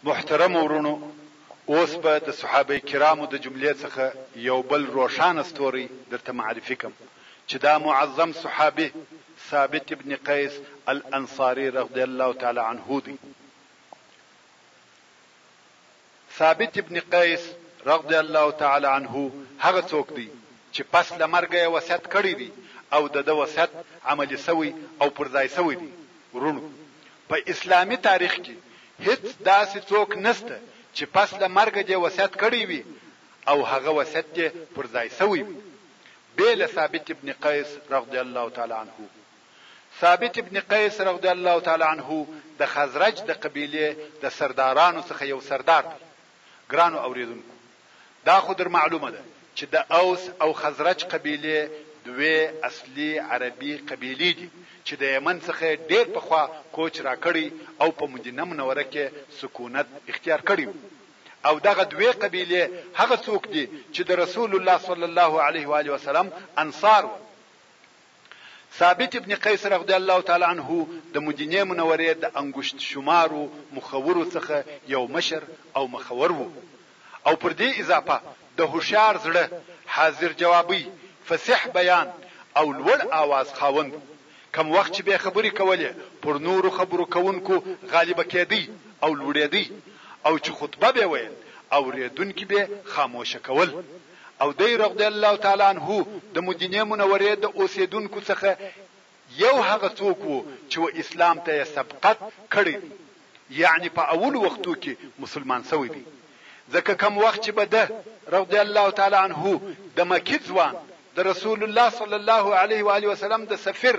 محترم ورونو، اوس به د صحابه کرامو د جملې څخه یو بل روښانه ستوری درته معرفي کوم چې دا معظم صحابي ثابت ابن قیس الانصاري رضی الله تعالی عنه دی. ثابت ابن قیس رضی الله تعالی عنه هغه څوک دی چې پس له مرګه یې وصیت کړی دی او د وصیت عملي سوی او پر ځای سوی دی. ورونو، په اسلامي تاریخ کې هیڅ داسې څوک نشته چې پس له مرګه دې وصیت کړی وي او هغه وصیت دې پر ځای سوی وي بل ثابت ابن قیس رضی الله تعالی عنه. ثابت ابن قیس رضی الله تعالی عنه د خزرج د قبیله د سردارانو څخه یو سردار دی. ګرانو اوریدونکو، دا خو در معلومه ده چې د اوس او خزرج قبیله دوی اصلي عربي قبیلې دي چې د یمن څخه ډېر پخوا کوچ را کړی او په مدینه منوره کې سکونت اختیار کړی او دغه دوی قبیله هغه څوک دي چې د رسول الله صلی الله علیه و آله وسلم انصار و. ثابت ابن قیس رضی الله تعالی عنه د مدینه منوره د انګشت شمارو مخورو څخه یو مشر او مخور وو او پر دې اضافه د هوښیار زړه، حاضر جوابي، فصیح بیان او لوړ आवाज خاوند. کم وخت چې به خبرې کولې پر نورو خبرو کوونکو غالب کېدی او لوړېدی او چې خطبه به ویل او ریدونکو به خاموشه کول. او دی رضی الله تعالی عنه د مدینه منوره د اوسیدونکو څخه یو هغه څوک وو چې اسلام ته سبقت کړی، یعنی په اول وختو کې مسلمان شوی دی. ځکه کم وخت چې بده رضی الله تعالی عنه د مکی ځوان د رسول الله صلی الله علیه و آله وسلم د سفیر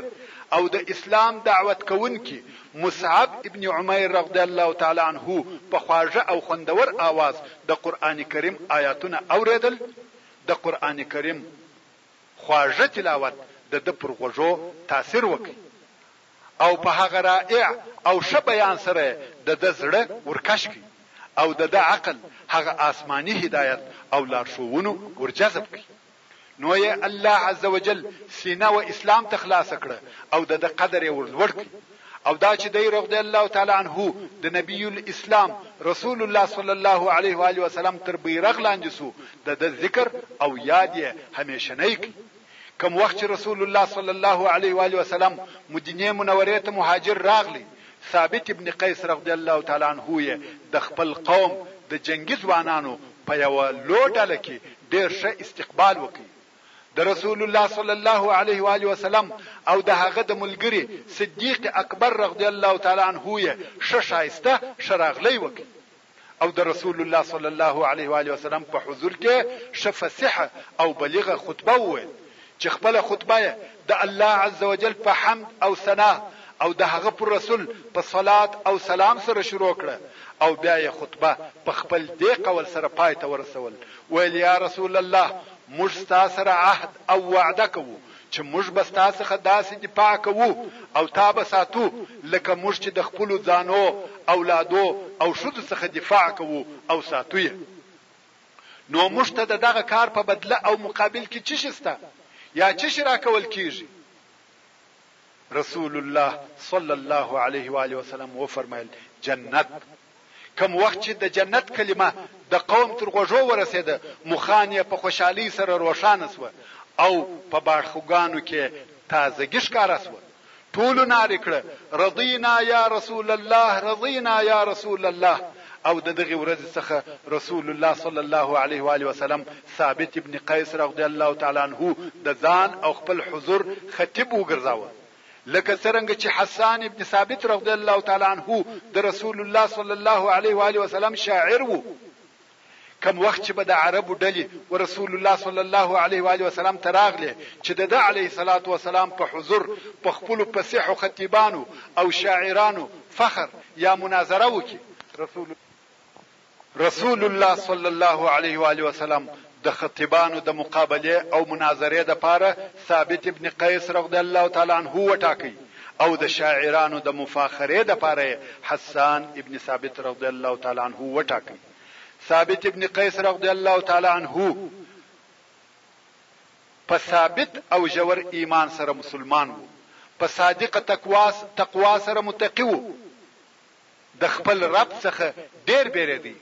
او د اسلام دعوت کوونکی مصعب ابن عمیر رضی الله تعالی عنه په خواږه او خوندور आवाज د قران کریم آیاتونه اوریدل. د قران کریم خواږه تلاوت د پر غوږو تاثیر وکړي او په هغه رائع او ش بیان سره د زړه ورکش کړي او د عقل هغه آسمانی هدایت او لارښوونو ورجذب کړي. نو یې الله عز وجل سینه و اسلام ته خلاص کړه او د قدر ورلوړ کړ. او دا چې دی رضی الله تعالی عنه د نبی الاسلام رسول الله صلی الله علیه و آله وسلم تر بیرغ لاندې سو د ذکر او یاد یې همیشه نه کوي. کوم وخت چې رسول الله صلی الله علیه و آله وسلم مدینه منوره ته مهاجر راغلی، ثابت ابن قیس رضی الله تعالی عنه د خپل قوم د جنگي ځوانانو په یو لوټه کې ډېر ښه استقبال وکړي. د رسول الله صلی الله علیه و آله وسلم او د هغه د ملګری صدیق اکبر رضی الله تعالی عنه شایسته شراغلی وکړي او د رسول الله صلی الله علیه و آله وسلم په حضور کې شفصحه او بلیغه خطبه وویل چې خپل خطبه د الله عز وجل په حمد او ثنا او د هغه پر رسول په صلات او سلام سره شروع کړه او بیا یې خطبه په خپل دې قول سره پای ته ورسول. ویل یا رسول الله، موږ ستاسو سره عهد او وعده کوو چې موږ به ستاسو څخه داسې دفاع کوو او تا به ساتو لکه موږ چې د خپلو ځانو، اولادو او ښځو څخه دفاع کوو او ساتو یې. نو موږ ته دغه کار په بدله او مقابل کې څه شته یا څه را کول کیږي؟ رسول الله صلی الله علیه و آله وسلم و فرمایل جنت. کوم وخت چې د جنت کلمه د قوم تر غوږو ورسېده، مخان یې په خوشحالۍ سره روښانه سوه او په باړخوګانو کې تازګي ښکاره سوه. ټولو نارې کړه رضینا یا رسول الله، رضینا یا رسول الله. او د دغه ورځ څخه رسول الله صلی الله علیه و آله وسلم ثابت ابن قیس رضی الله تعالی عنه د ځان او خپل حضور خطیب وګرځاوه، لکه څنګه چې حسان ابن ثابت رضی الله تعالی عنه د رسول الله صلی الله علیه و آله وسلم شاعر وو. کوم وخت چې به د عربو ډلې و رسول الله صلی الله علیه و آله وسلم تراغله چې د علیه الصلاۃ والسلام په حضور په خپل فصیح او خطیبانو او شاعرانو فخر یا مناظره وکي، رسول الله صلی الله علیه و آله وسلم د خطیبانو د مقابله او مناظره د پاره ثابت ابن قیس رضی الله تعالی عنه وټاکی او د شاعرانو د مفاخره د پاره حسان ابن ثابت رضی الله تعالی عنه وټاکی. ثابت ابن قیس رضی الله تعالی عنه په ثابت او جوور ایمان سره مسلمان وو، په صادق تقوا سره متقی وو د خپل رب څخه ډیر بیریدي،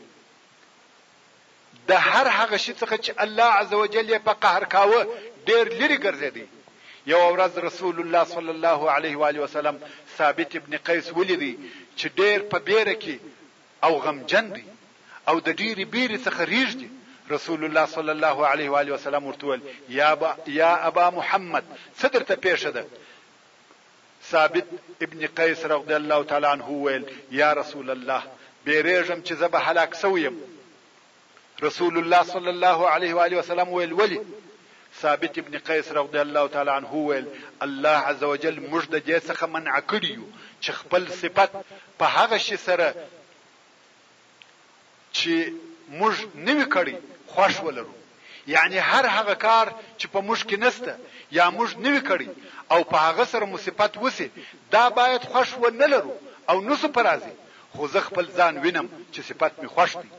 د هر هغه شي څخه چې الله عزوجل یې په قهر کاوه ډیر لري ګرځېدی. یو ورځ رسول الله صلی الله علیه و آله وسلم ثابت ابن قیس ولیدي چې ډیر په بیره کې او غمجن دی او د ډیرې بیرې څخه ریږدي. رسول الله صلی الله علیه و آله وسلم ورته وویل یا ابا محمد څه درته پیښه ده؟ ثابت ابن قیس رضی الله تعالی عنه وویل یا رسول الله بیریږم چې زه به هلاک سویم. رسول الله صلی الله علیه و آله وسلم وویل ولی؟ ثابت ابن قیس رضی الله تعالی عنه وویل الله عزوجل موږ د دې څخه منع کړی یو چې خپل صفت په هغه شي سره چې موږ نوی کړی خوښ ولرو. یعنی هر هغه کار چې په موږ کې نسته یا موږ نوی کړی او په هغه سره مصیبت وسی دا باید خوښ و نه لرو او نو څه پرازي. خو زه خپل ځان وینم چې صفت می خوښ دی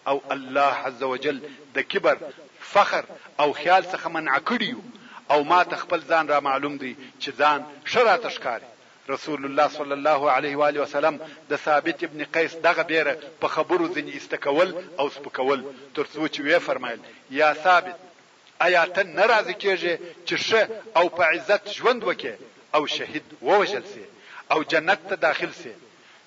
او الله عزوجل د کبر فخر او خیال څخه منع کړی او ما ته خپل ځان را معلوم دی چې ځان شراته ښکاري. رسول الله صلی الله علیه و آله وسلم د ثابت ابن قیس دغه بیره په خبرو ځنی استکول او سپکول ترڅو چې وی فرمایل یا ثابت آیا ته ناراضی کېږي چې شه او په عزت ژوند وکې او شهید ووجل سي او جنت ته داخل سي؟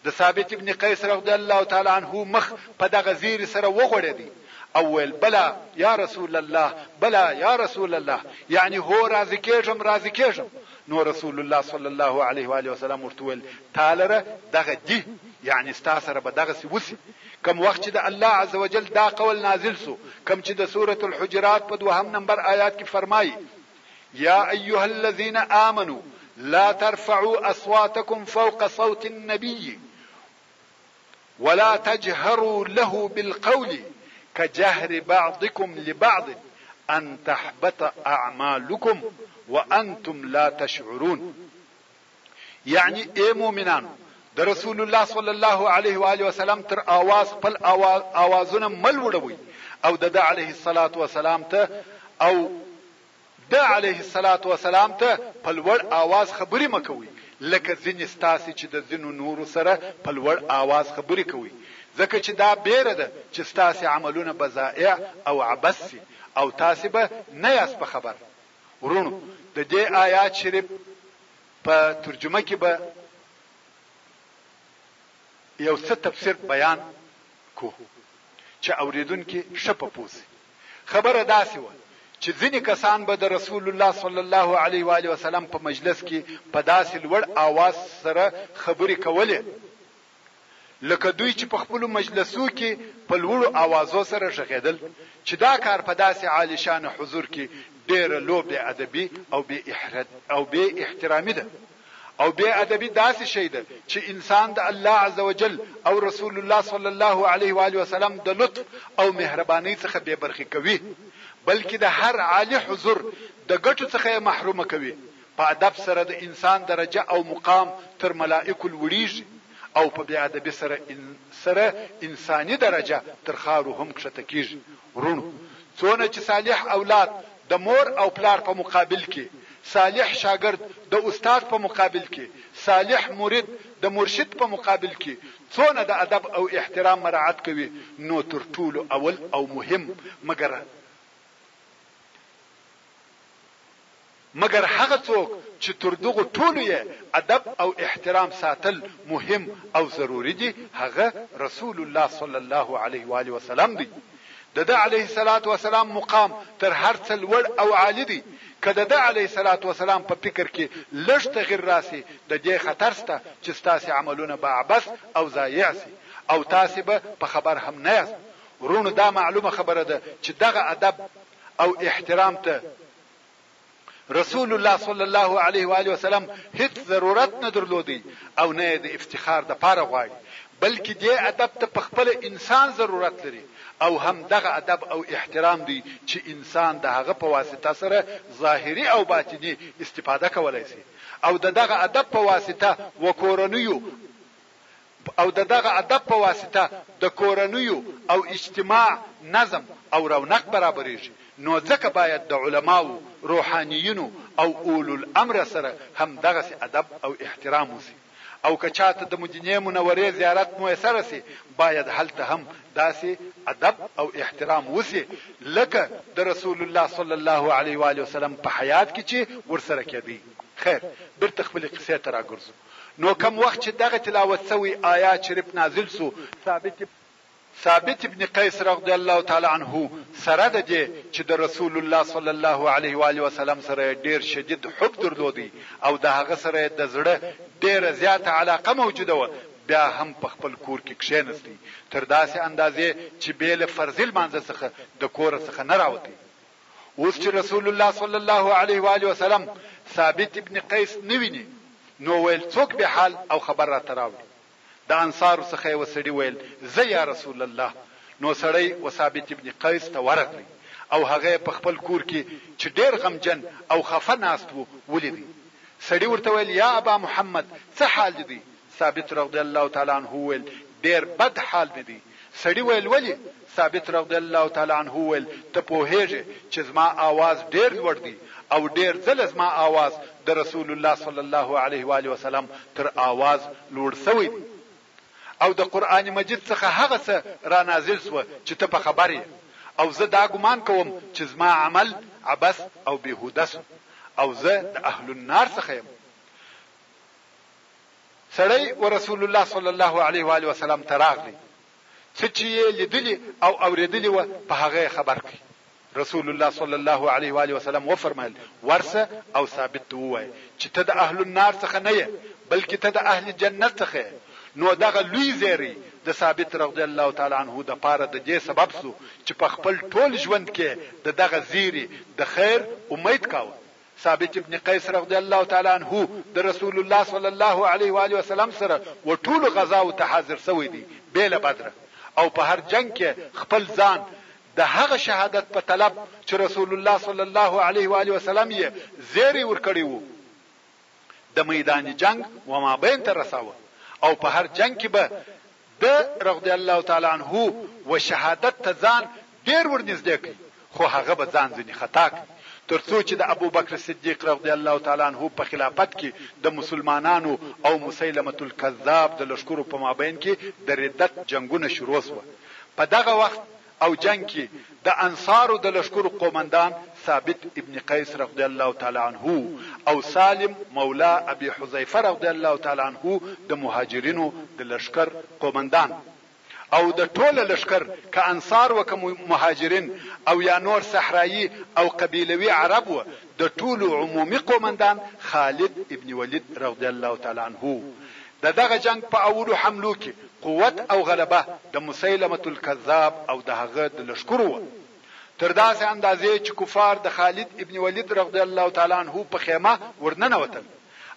د ثابت ابن قیس رضی الله تعالی عنه مخ په دغه زیر سره وغوړېدی او ویل بلا یا رسول الله بلا یا رسول الله، یعنی هو راضی کېږم. نو رسول الله صلی الله علیه و آله وسلم ورته ویل تعالی دغه دی، یعنی ستا سره به دغه سی وسی. کوم وخت چې د الله عزوجل دا قول نازل سو، کوم چې د سوره الحجرات په 2 نمبر آیات کې فرمایي یا ایها الذين آمنوا لا ترفعوا اصواتكم فوق صوت النبي ولا تجهروا له بالقول كجهر بعضكم لبعض ان تحبط اعمالكم وانتم لا تشعرون. یعنی اے مومنانو د رسول الله صلی الله علیه و آله وسلم تر आवाज خپل आवाजونه مل وړوي او د علیه الصلاة والسلام ته او د علیه الصلاة والسلام ته په لوړ आवाज خبرې مکوي لکه ځینې ستاسي چې د ځینو نورو سره په لوړ आवाज خبرې کوي، ځکه چې دا بیره ده چې ستاسي عملونه بضائع او عبث او تاسو به نه یاست په خبر. ورونو د دې آیات شریف په ترجمه کې به یو څه تفسیر بیان کو چې اوریدونکو شپه پوسی. خبره داسې و چې ځینې کسان به د رسول الله صلی الله علیه و آله وسلم په مجلس کې په داسې لوړ आवाज سره خبرې کولې لکه دوی چې په خپل مجلسو کې په لوړو आवाजو سره ژغېدل، چې دا کار په داسې عالی شان حضور کې ډېر لوب ادبي او بے احترامي ده. او بے ادبي داسې شی ده چې انسان د الله عزوجل او رسول الله صلی الله علیه و آله وسلم د لطف او مهرباني څخه بے برخې کوي، بلکې د هر عالی حضور د ګټو څخه محروم کوي. په ادب سره د انسان درجه او مقام تر ملائکه لوړیږي او په بے ادبي سره انساني درجه تر خارو هم کښته کیږي. ورونو څونه چې صالح اولاد د مور او پلار په مقابل کې، صالح شاګرد د استاد په مقابل کې، صالح مرید د مرشد په مقابل کې څونه د ادب او احترام مراعات کوي، نو تر ټولو اول او مهم مگر هغه څوک چې تر دغه ټولو یې ادب او احترام ساتل مهم او ضروری دي هغه رسول الله صلی الله علیه و آله وسلم دی. د علیه الصلاة والسلام مقام تر هر څه لوړ او عالی دی. کله د علیه الصلاة والسلام په فکر کې لږ تغیر راسي د دې خطر سته چې ستاسو عملونه به عبث او ضایع سي او تاسو به په خبر هم نه یاست. ورونو دا معلومه خبره ده چې دغه ادب او احترام ته رسول الله صلی الله علیه و آله وسلم هیڅ ضرورت نه درلودي او نه د افتخار د پاره غواړي، بلکې دې ادب ته په خپل انسان ضرورت لري او هم دغه ادب او احترام دی چې انسان د هغه په واسطه سره ظاهري او باطنی استفاده کولای شي او دغه ادب په واسطه وکورنیو او دغه ادب په واسطه د کورنیو او اجتماع نظم او رونق برابرېږي. نو ځکه باید د علماو، روحانیینو او اولو الامر سره هم دغه ادب او احترام وشي او که چاته د مدینه منورې زیارت میسر سي باید هلته هم داسې ادب او احترام وسی لکه د رسول الله صلی الله علیه و آله وسلم په حیات کې چې ورسره کېدی. خیر برته خپل قصې ته راګرځو. نو کوم وخت چې دغه تلاوت شوی آیات شریف نازل سو ثابت ابن قیس رضی الله تعالی عنه سره د دې چې د رسول الله صلی الله علیه و آله وسلم سره ډیر شدید حب درلودي او د هغه سره د زړه ډیره زیاته علاقه موجوده و، بیا هم په خپل کور کې کښېنستی تر داسې اندازې چې بیل فرض المانځه څخه د کور څخه نه راوتی. اوس چې رسول الله صلی الله علیه و آله وسلم ثابت ابن قیس نویني نو ویل څوک به حال او خبر را تراوړي. د انصار څخه یو سړي ویل زه یا رسول الله. نو سړی و ثابت ابن قیس ته ورغلی او هغه په خپل کور کې چې ډیر غمجن او خفه ناست وو ولیدي. سړی ورته ویل یا ابا محمد څه حال دی؟ ثابت رضی الله تعالی عنه ویل ډیر بد حال دی. سړی ویل ولی؟ ثابت رضی الله تعالی عنه ویل ته پوهیږي چې زما आवाज ډیر لوړ دی او ډیر ځله زما आवाज د رسول الله صلی الله علیه و آله وسلم تر आवाज لوړ شوی دی او د قران مجید څخه هغه څه را نازل سو چې ته په خبرې او زه دا ګمان کوم چې زما عمل عبث او بهوده او زه د اهل النار څخه یم. سړی و رسول الله صلی الله علیه و آله وسلم تراغلی څه چې لیدلی او اوریدلی و په هغه خبر کړي. رسول الله صلی الله علیه و آله وسلم و فرمایل ورسه او ثابت وای چې ته د اهل النار څخه نه یې بلکې ته د اهل جنت څخه. نو دغه لوی زیری د ثابت رضی الله تعالی عنه د پاره د دې سبب سو چې په خپل ټول ژوند کې دغه زیری د خیر امید کاوه. ثابت ابن قیس رضی الله تعالی عنه د رسول الله صلی الله علیه و آله وسلم سره و ټول غزا او ته حاضر شوی دی بیل بدر او په هر جنگ کې خپل ځان د هغه شهادت په طلب چې رسول الله صلی الله علیه و آله وسلم یې زیری ورکړی وو د میدان جنگ و ما بین ته رساوه او په هر جنگ کې به د رضی الله تعالی عنه و شهادت ته ځان ډیر ورنږدې کړي خو هغه به ځان ځنی خطا کړي ترڅو چې د ابو بکر صدیق رضی الله تعالی عنه په خلافت کې د مسلمانانو او مسیلمه الکذاب د لشکرو په مابین کې د ردت جنگونه شروع شو. په دغه وخت او جنگ کې د انصارو د لشکرو قومندان ثابت ابن قیس رضی الله تعالی عنه او سالم مولا ابي حذیفه رضی الله تعالی عنه د مهاجرینو د لشکر قومندان او د ټول لشکر ک انصار و ک مهاجرین او یا نور صحرایی او قبیلوي عرب و د ټول عمومي قومندان خالد ابن ولید رضی الله تعالی عنه. دغه جنگ په اولو حملو کې قوت او غلبه د مسیلمه الکذاب او د هغه د لشکرو تر داسې اندازې چې کفار د خالد ابن ولید رضی الله تعالی عنه په خیمه ورننوتل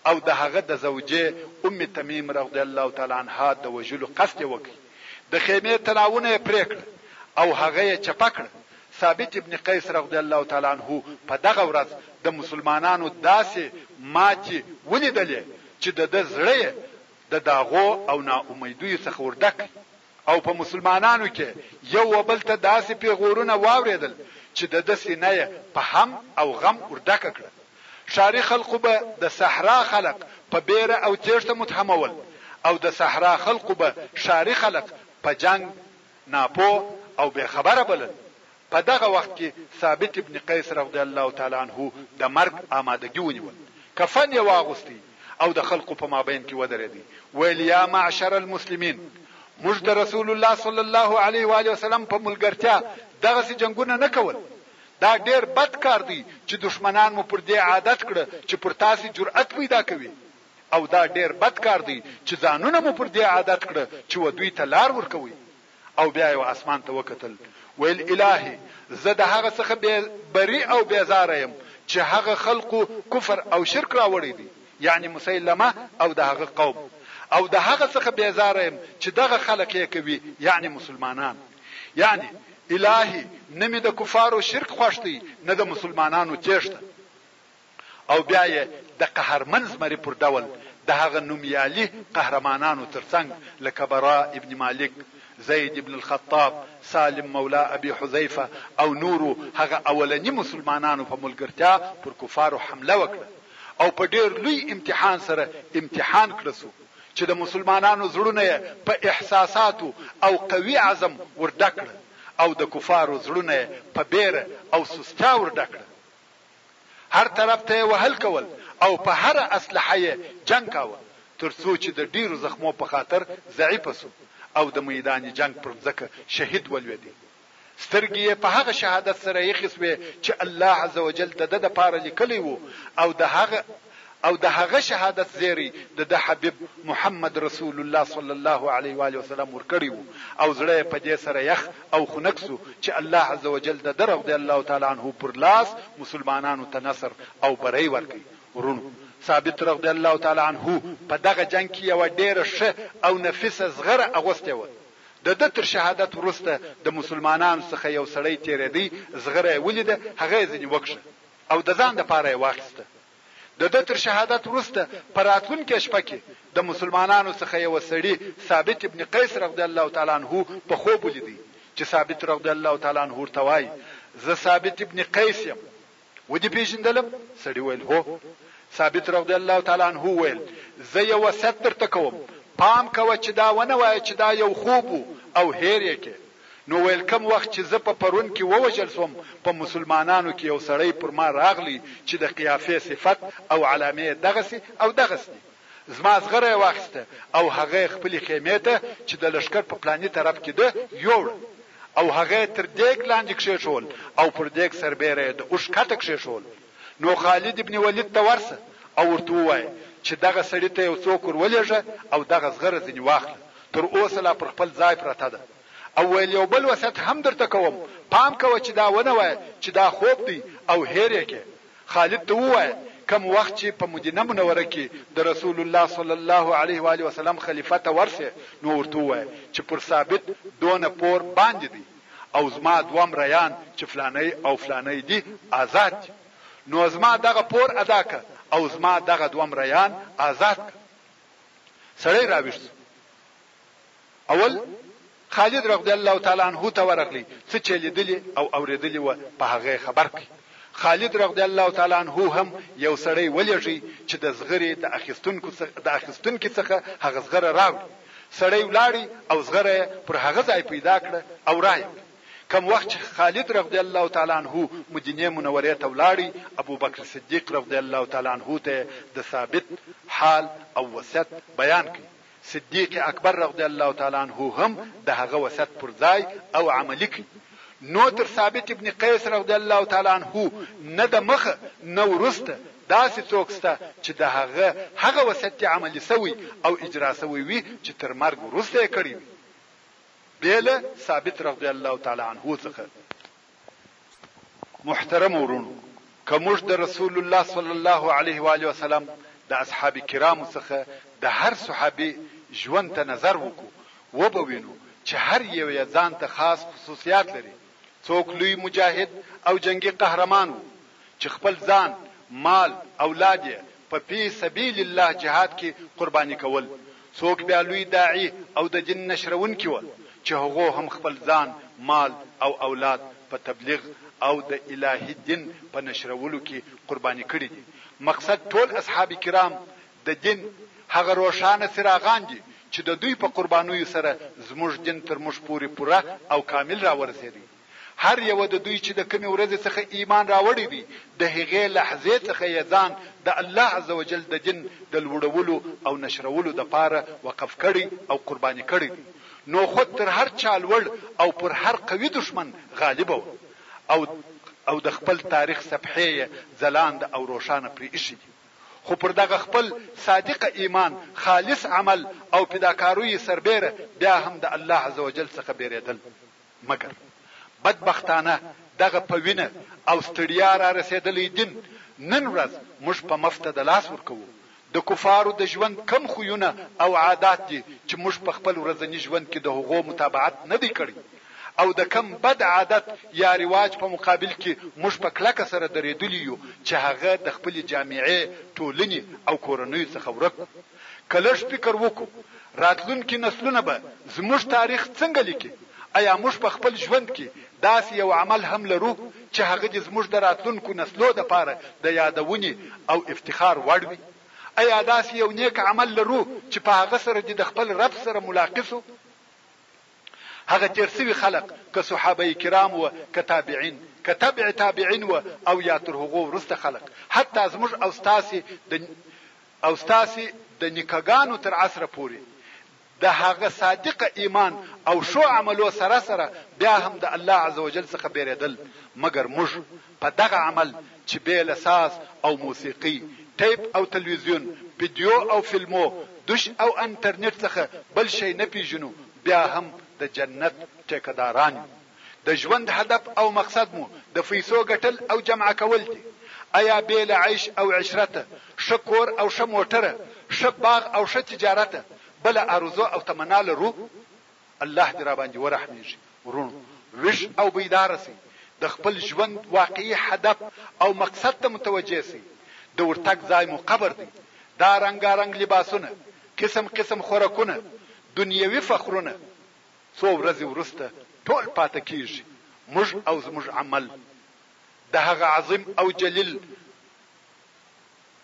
او د هغه د زوجه ام تمیم رضی الله تعالی عنها د وجلو قصد وکړي. د خیمه تلاونه پریکړه او هغه چپکړه. ثابت ابن قیس رضی الله تعالی عنه په دغه ورځ د مسلمانانو داسې ماتي ولیدلې چې د زړه د داغو او نا امیدوی څخه وردک او په مسلمانانو کې یو بل ته داسې پیغورونه واوریدل چې د سینې په هم او غم وردک کړ. شاری خلقو به د صحرا خلق په بیره او تیرته متهمول او د صحرا خلقو به شاری خلق په جنگ ناپو او به خبره بلل. په دغه وخت کې ثابت ابن قیس رضی الله تعالی عنه د مرګ آمادګي ونیول. کفن یې واغوستی او د خلقو په مابین کې ودرېدی. ویل یا معشر المسلمین موږ د رسول الله صلی الله علیه و آله وسلم په ملګرتیا دغه سي جنگونه نه کول. دا ډیر بد کار دی چې دشمنان مو پر دې عادت کړه چې پر تاسو جرأت پیدا کوي او دا ډیر بد کار دی چې ځانونه مو پر دې عادت کړه چې ودوی ته لار ورکوي. او بیا یو اسمان ته وکتل ویل الهی زه د هغه څخه بری او بیزار یم چې هغه خلقو کفر او شرک راوړی دي یعنی مسیلمه او د هغه قوم او د هغه څخه بیزار یم چې دغه خلک یې کوي یعنی مسلمانان. یعنی الهی نمی د کفارو شرک خوښتي نه د مسلمانانو تیښته. او بیا یې د قهرمن زمری پر ډول د هغه نومیالي قهرمانانو ترڅنګ لکه براء ابن مالک زید ابن الخطاب سالم مولا ابي حذیفه او نورو هغه اولنی مسلمانانو په ملګرتیا پر کفارو حمله وکړه او په ډیر لوی امتحان سره امتحان کړسو چې د مسلمانانو زړونه په احساساتو او قوي عزم ورډکړ او د کفارو زړونه په بیره او سستا ورډکړ. هر طرف ته وهل کول او په هر اسلحه جنگ کاوه ترڅو چې د ډیرو زخمو په خاطر ضعیف شو او د میدان جنگ پر ځکه شهید ولوېدی. سترګې په هغه شهادت سره یې خسوي چې الله عزوجل د پاره لیکلی وو او د هغه شهادت زیری د حبیب محمد رسول الله صلی الله علیه و آله وسلم ورکړی وو او زړه په دې سره یخ او خنکسو چې الله عزوجل د درغ دی الله تعالی عنہ پر لاس مسلمانانو ته نصر او بری ورکړي. ورونو ثابت رضی الله تعالی عنہ په دغه جنگ کې یو ډېر ښه او نفیسه زغره اغوسته و. د تر شهادت ورسته د مسلمانانو څخه یو سړی تیرېدی زغره ولیده هغه ځنی وکشه او د ځان لپاره یې واخیسته. د تر شهادت ورسته پراتون کې شپه کې د مسلمانانو څخه یو سړی ثابت ابن قیس رضی الله تعالی عنہ په خوب ولیدي چې ثابت رضی الله تعالی عنہ ورته وایي زه ثابت ابن قیس یم. ودی پیژندلم؟ سړی ویل هو. ثابت رضی الله تعالی عنہ ویل زه یو وصیت درته کوم پام کوه چې دا ونه وای چې دا یو خوب او هیر یې کې. نو ویل کوم وخت چې زه په پرون کې ووجل سوم په مسلمانانو کې یو سړی پر ما راغلی چې د قیافه صفت او علامه دغسی او دغسی زما زغره واخسته او هغه خپل خیمه ته چې د لشکر په پلاني طرف کې ده یوړ او هغه تر دیګ لاندې کښې شول او پر دیګ سربېره د اوښ کټه کښې شول. نو خالد ابن ولید ته ورسه او ورته وایي چې دغه سړی ته یو څوک ورولېږه او دغه زغره ځنی واخله تر اوسه لا پر خپل ځای پرته ده. او ویل یو بل وصیت هم درته کوم پام کوه چې دا ونه وای چې دا خوب دی او هیر یې کې. خالد ته وایي کم وخت چې په مدینه منوره کې د رسول الله صلی الله علیه و آله وسلم خلیفہ ته ورسه نو ورته وایي چې پر ثابت دونه پور باندې دی او زما دوام ریان چې فلانی او فلانی دی آزاد دی. نو زما دغه پور ادا ک او زما دغه دوام ریان آزاد ک. سړی راوښت. اول خالد رضی الله تعالی عنہ ته ورغلی څه چې لیدلی او اوریدلی و په هغه خبر کړي. خالد رضی الله تعالی عنہ هم یو سړی ولېږي چې د زغری د اخیستونکو څخه هغه زغره راوړي. سړی ولاړی او زغره پر هغه ځای پیدا کړ او راي. کم وخت خالد رضی الله تعالی عنہ مدینه منوره ته ولاړی ابو بکر صدیق رضی الله تعالی عنہ ته د ثابت حال او وصیت بیان کړي. صدیق اکبر رضی الله تعالی عنہ هم د هغه وصیت پر ځای او عملی کړي. نو تر ثابت ابن قیس رضی الله تعالی عنہ نه د مخ نو ورسته داسې څوک سته چې د هغه وصیت عملی سوی او اجرا سوی وي چې تر مرګ ورسته کړی وي بیل ثابت رضی الله تعالی عنہ څخه. محترم ورونو کومش د رسول الله صلی الله علیه و آله وسلم د اصحاب کرام څخه د هر صحابي ژوند ته نظر وکړو و به وینو چې هر یو ځان ته خاص خصوصیات لري. څوک لوی مجاهد او جنگي قهرمان وو چې خپل ځان مال اولاد په فی سبیل الله جهاد کې قرباني کول. څوک بیا لوی داعی او د دین نشرونکي وو چې هغه هم خپل ځان مال او اولاد په تبلیغ او د الهي دین په نشرولو کې قرباني کړی دي. مقصد ټول اصحاب کرام د دین هغه روشانه څراغان دي چې د دوی په قربانیو سره زموږ دین تر موږ پورې پوره او کامل را ورسېدی. هر یو د دوی چې د کومې ورځې څخه ایمان راوړی دی د هغې لحظې څخه یې ځان د الله عزوجل د دین د لوړولو او نشرولو د پاره وقف کړي او قرباني کړي. نو خود تر هر چا لوړ او پر هر قوي دشمن غالب او د خپل تاریخ صفحې ځلاند او روشانه پرې ایښي. خو پر دغه خپل صادق ایمان خالص عمل او فداکاروي سربېره بیا هم د الله عزوجل څخه بیریدل. مګر بدبختانه دغه په وینه او ستړیا را رسیدلې دین نن ورځ موږ په مفته د لاس ورکو. د کفارو د ژوند کم خوونه او عادات دي چې موږ په خپل ورځنی ژوند کې د هغو متابعت نه دی کړی او د کم بد عادت یا رواج په مقابل کې موږ په کلکه سره درېدلی یو چې هغه د خپل جامعې ټولنې او کورنۍ څخه ورک. کله فکر وکړو راتلونکي نسلونه به زموږ تاریخ څنګه لیکي. ایا موږ په خپل ژوند کې داسې یو عمل هم لرو چې هغه د زموږ د راتلونکو نسلو لپاره د یادونې او افتخار وړ وي؟ ایا داسې یو نیک عمل لرو چې په هغه سره د خپل رب سره ملاقاتو؟ هغه تیر سوي خلق که صحابه کرام و که تابعین که تبع تابعین و او یا تر هغو ورسته خلق حتی زموږ او ستاسي د نیکګانو تر عصر پورې د هغه صادق ایمان او شو عملو سره سره بیا هم د الله عزوجل څخه بیریدل، مگر موږ په دغه عمل چې بیل اساس او موسیقي، ټیپ او تلویزیون، ویډیو او فلمو، دش او انټرنیټ څخه بل شي نه پیژنو، بیا هم د جنت ټیکداران. د ژوند هدف او مقصد مو د پیسو ګټل او جمع کول دي. ایا بیل عيش او عشرته، شکور او شموټره، شباغ او ش تجارته، بل ارزو او تمنا لرو؟ الله دې را باندې ورحمېږي. ورونو وش او بیدار سي، د خپل ژوند واقعي هدف او مقصد ته متوجه سي. د ورتګ ځای مو قبر دی. دا رنگارنګ لباسونه، قسم قسم خوراکونه، دنیوي فخرونه څو ورځې وروسته ټول پاتې کیږي. موږ او زموږ عمل د هغه عظیم او جلیل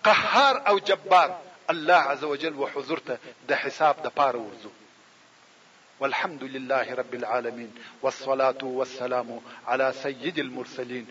قهار او جبار الله عز وجل وحضور ته د حساب د پاره ورزو. والحمد لله رب العالمين والصلاة والسلام على سيد المرسلين